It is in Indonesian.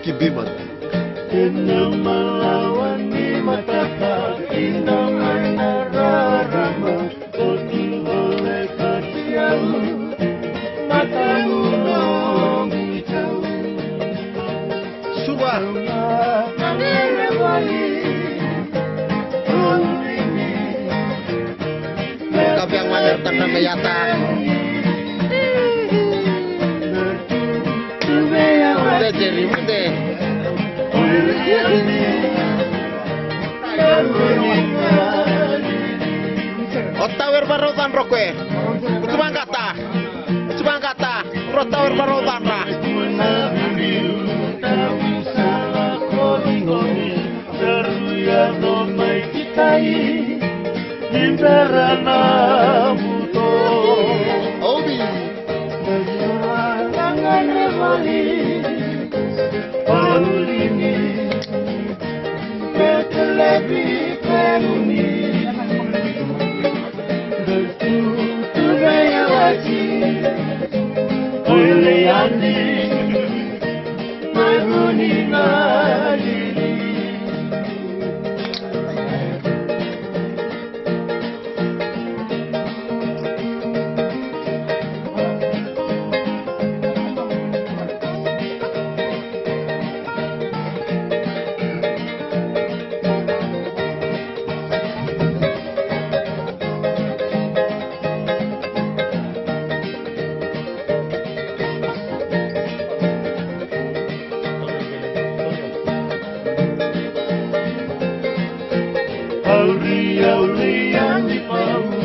Kibiman. Tenang melawan di mata inang nararama kotu oleh kacau matamu nong hijau Suba. Nangere wali Kapi yang maner tanda meyata. Udah jadi muda. Ottawer barotan rokwe. Subangkata. Rotawer barotan ra. Obi. Lebih penuni bertutu gaya wajib oleh andi menghuni nadiri Aulia yang di pau